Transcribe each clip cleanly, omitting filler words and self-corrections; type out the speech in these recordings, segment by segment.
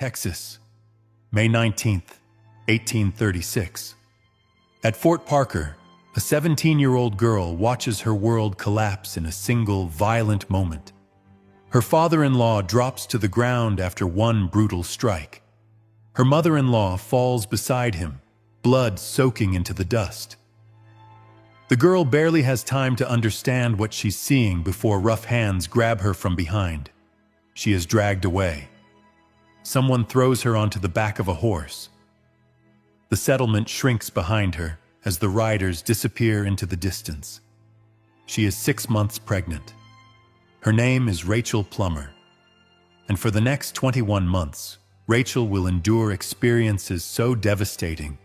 Texas, May 19, 1836. At Fort Parker, a 17-year-old girl watches her world collapse in a single violent moment. Her father-in-law drops to the ground after one brutal strike. Her mother-in-law falls beside him, blood soaking into the dust. The girl barely has time to understand what she's seeing before rough hands grab her from behind. She is dragged away. Someone throws her onto the back of a horse. The settlement shrinks behind her as the riders disappear into the distance. She is 6 months pregnant. Her name is Rachel Plummer. And for the next 21 months, Rachel will endure experiences so devastating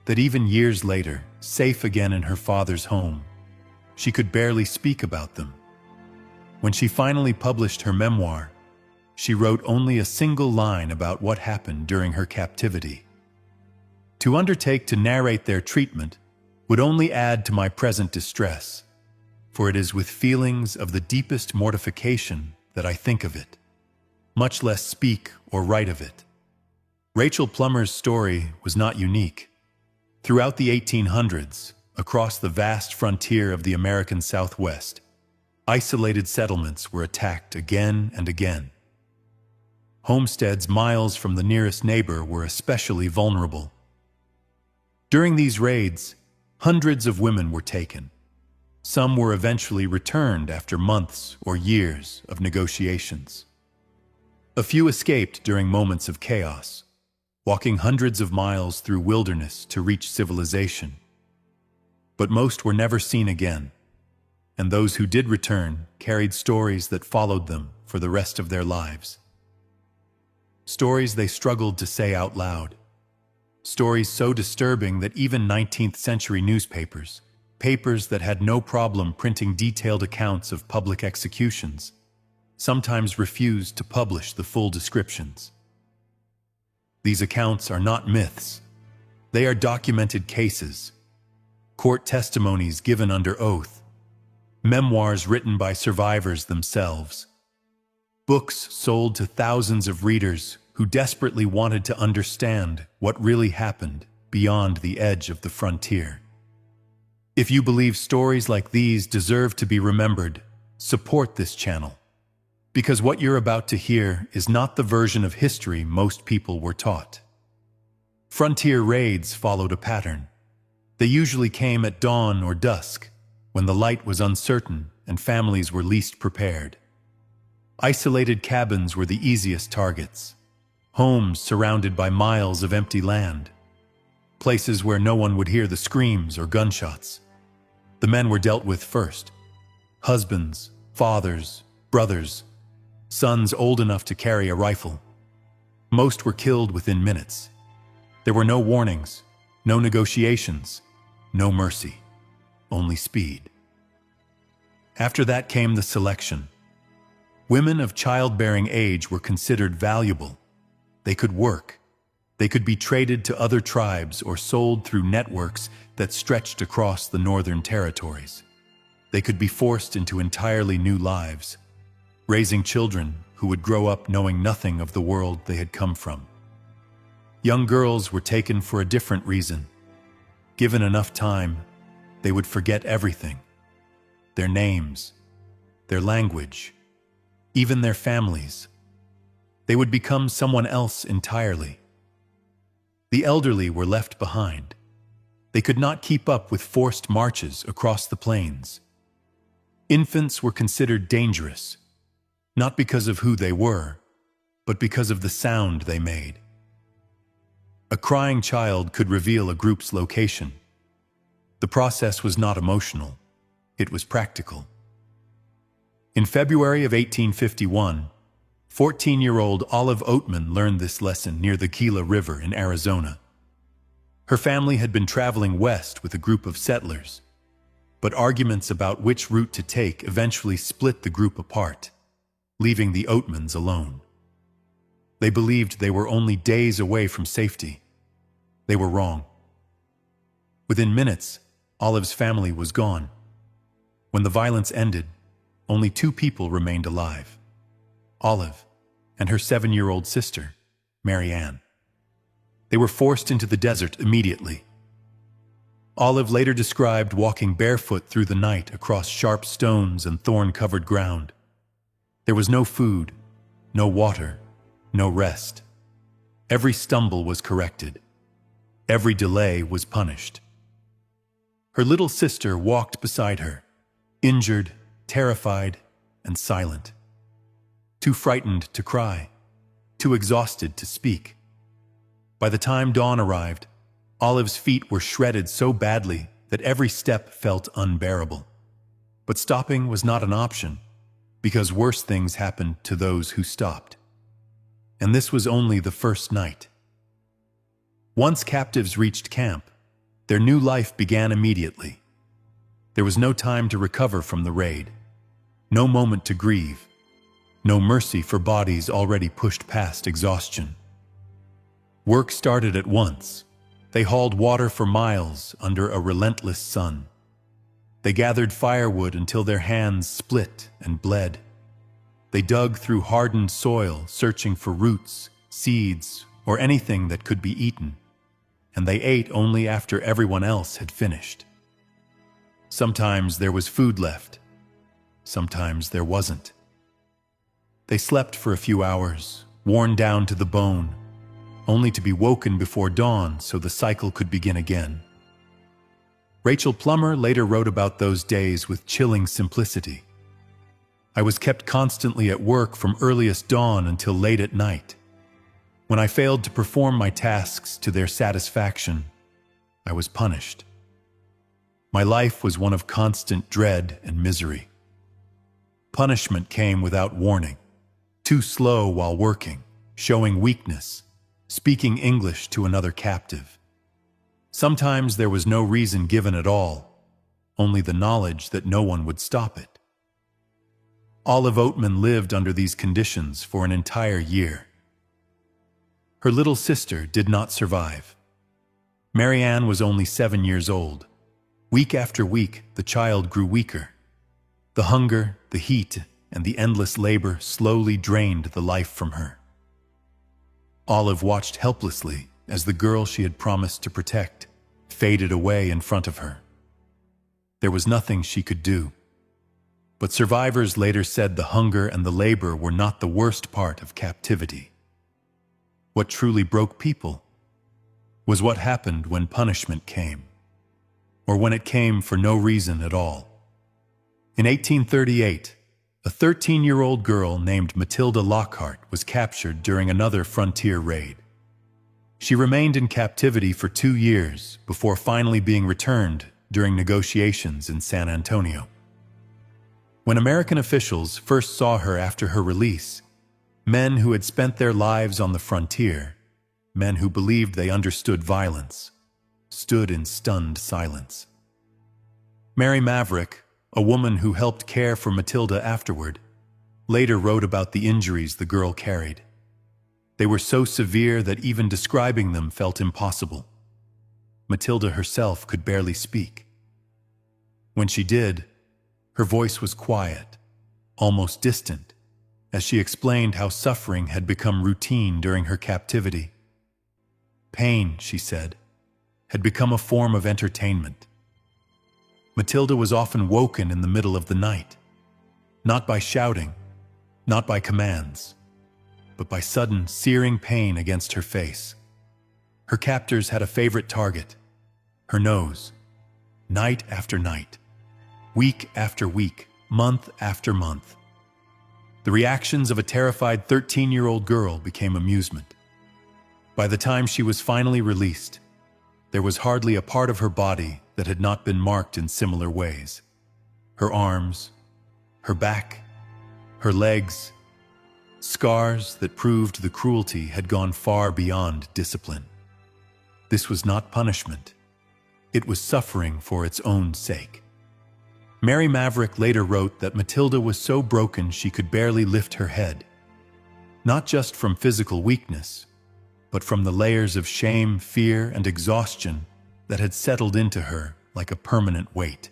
that even years later, safe again in her father's home, she could barely speak about them. When she finally published her memoir, she wrote only a single line about what happened during her captivity. To undertake to narrate their treatment would only add to my present distress, for it is with feelings of the deepest mortification that I think of it, much less speak or write of it. Rachel Plummer's story was not unique. Throughout the 1800s, across the vast frontier of the American Southwest, isolated settlements were attacked again and again. Homesteads miles from the nearest neighbor were especially vulnerable. During these raids, hundreds of women were taken. Some were eventually returned after months or years of negotiations. A few escaped during moments of chaos, walking hundreds of miles through wilderness to reach civilization. But most were never seen again, and those who did return carried stories that followed them for the rest of their lives. Stories they struggled to say out loud. Stories so disturbing that even 19th-century newspapers, papers that had no problem printing detailed accounts of public executions, sometimes refused to publish the full descriptions. These accounts are not myths. They are documented cases, court testimonies given under oath, memoirs written by survivors themselves, books sold to thousands of readers who desperately wanted to understand what really happened beyond the edge of the frontier. If you believe stories like these deserve to be remembered, support this channel, because what you're about to hear is not the version of history most people were taught. Frontier raids followed a pattern. They usually came at dawn or dusk, when the light was uncertain and families were least prepared. Isolated cabins were the easiest targets, homes surrounded by miles of empty land, places where no one would hear the screams or gunshots. The men were dealt with first. Husbands, fathers, brothers, sons old enough to carry a rifle. Most were killed within minutes. There were no warnings, no negotiations, no mercy, only speed. After that came the selection. Women of childbearing age were considered valuable. They could work. They could be traded to other tribes or sold through networks that stretched across the northern territories. They could be forced into entirely new lives, raising children who would grow up knowing nothing of the world they had come from. Young girls were taken for a different reason. Given enough time, they would forget everything: their names, their language, even their families. They would become someone else entirely. The elderly were left behind. They could not keep up with forced marches across the plains. Infants were considered dangerous, not because of who they were, but because of the sound they made. A crying child could reveal a group's location. The process was not emotional, it was practical. In February of 1851, 14-year-old Olive Oatman learned this lesson near the Gila River in Arizona. Her family had been traveling west with a group of settlers, but arguments about which route to take eventually split the group apart, leaving the Oatmans alone. They believed they were only days away from safety. They were wrong. Within minutes, Olive's family was gone. When the violence ended, only 2 people remained alive: Olive and her 7-year-old sister. Mary Ann. They were forced into the desert immediately. Olive later described walking barefoot through the night across sharp stones and thorn-covered ground. There was no food, no water, no rest. Every stumble was corrected. Every delay was punished. Her little sister walked beside her, injured, terrified, and silent. Too frightened to cry, too exhausted to speak. By the time dawn arrived, Olive's feet were shredded so badly that every step felt unbearable. But stopping was not an option, because worse things happened to those who stopped. And this was only the first night. Once captives reached camp, their new life began immediately. There was no time to recover from the raid, no moment to grieve, no mercy for bodies already pushed past exhaustion. Work started at once. They hauled water for miles under a relentless sun. They gathered firewood until their hands split and bled. They dug through hardened soil, searching for roots, seeds, or anything that could be eaten. And they ate only after everyone else had finished. Sometimes there was food left. Sometimes there wasn't. They slept for a few hours, worn down to the bone, only to be woken before dawn so the cycle could begin again. Rachel Plummer later wrote about those days with chilling simplicity. I was kept constantly at work from earliest dawn until late at night. When I failed to perform my tasks to their satisfaction, I was punished. My life was one of constant dread and misery. Punishment came without warning, too slow while working, showing weakness, speaking English to another captive. Sometimes there was no reason given at all, only the knowledge that no one would stop it. Olive Oatman lived under these conditions for an entire year. Her little sister did not survive. Mary Ann was only 7 years old. Week after week, the child grew weaker. The hunger, the heat, and the endless labor slowly drained the life from her. Olive watched helplessly as the girl she had promised to protect faded away in front of her. There was nothing she could do. But survivors later said the hunger and the labor were not the worst part of captivity. What truly broke people was what happened when punishment came, or when it came for no reason at all. In 1838, a 13-year-old girl named Matilda Lockhart was captured during another frontier raid. She remained in captivity for 2 years before finally being returned during negotiations in San Antonio. When American officials first saw her after her release, men who had spent their lives on the frontier, men who believed they understood violence, stood in stunned silence. Mary Maverick, a woman who helped care for Matilda afterward, later wrote about the injuries the girl carried. They were so severe that even describing them felt impossible. Matilda herself could barely speak. When she did, her voice was quiet, almost distant, as she explained how suffering had become routine during her captivity. Pain, she said, had become a form of entertainment. Matilda was often woken in the middle of the night, not by shouting, not by commands, but by sudden, searing pain against her face. Her captors had a favorite target, her nose, night after night, week after week, month after month. The reactions of a terrified 13-year-old girl became amusement. By the time she was finally released, there was hardly a part of her body that had not been marked in similar ways. Her arms, her back, her legs, scars that proved the cruelty had gone far beyond discipline. This was not punishment. It was suffering for its own sake. Mary Maverick later wrote that Matilda was so broken she could barely lift her head, not just from physical weakness, but from the layers of shame, fear, and exhaustion that had settled into her like a permanent weight.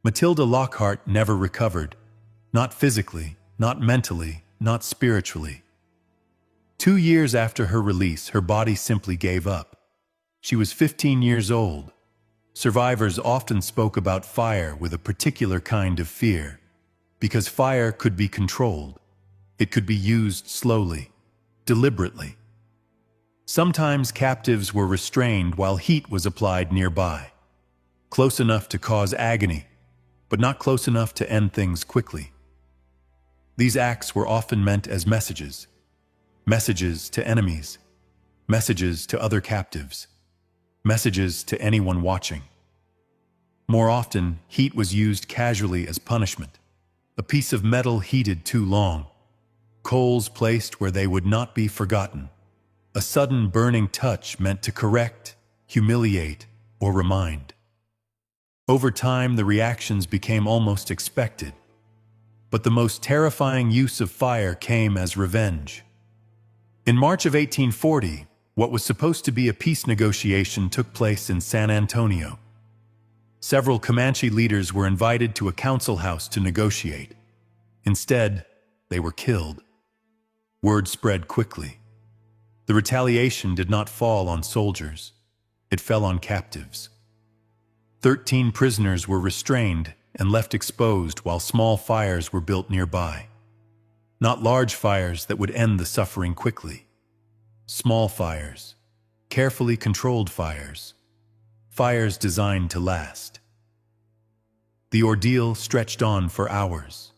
Matilda Lockhart never recovered, not physically, not mentally, not spiritually. 2 years after her release, her body simply gave up. She was 15 years old. Survivors often spoke about fire with a particular kind of fear, because fire could be controlled. It could be used slowly, deliberately. Sometimes captives were restrained while heat was applied nearby, close enough to cause agony, but not close enough to end things quickly. These acts were often meant as messages. Messages to enemies, messages to other captives, messages to anyone watching. More often, heat was used casually as punishment. A piece of metal heated too long, coals placed where they would not be forgotten. A sudden burning touch meant to correct, humiliate, or remind. Over time, the reactions became almost expected. But the most terrifying use of fire came as revenge. In March of 1840, what was supposed to be a peace negotiation took place in San Antonio. Several Comanche leaders were invited to a council house to negotiate. Instead, they were killed. Word spread quickly. The retaliation did not fall on soldiers. It fell on captives. 13 prisoners were restrained and left exposed while small fires were built nearby. Not large fires that would end the suffering quickly. Small fires, carefully controlled fires, fires designed to last. The ordeal stretched on for hours.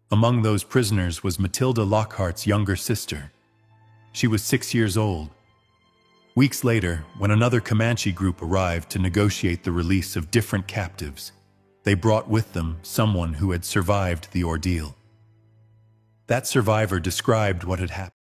Among those prisoners was Matilda Lockhart's younger sister. She was 6 years old. Weeks later, when another Comanche group arrived to negotiate the release of different captives, they brought with them someone who had survived the ordeal. That survivor described what had happened.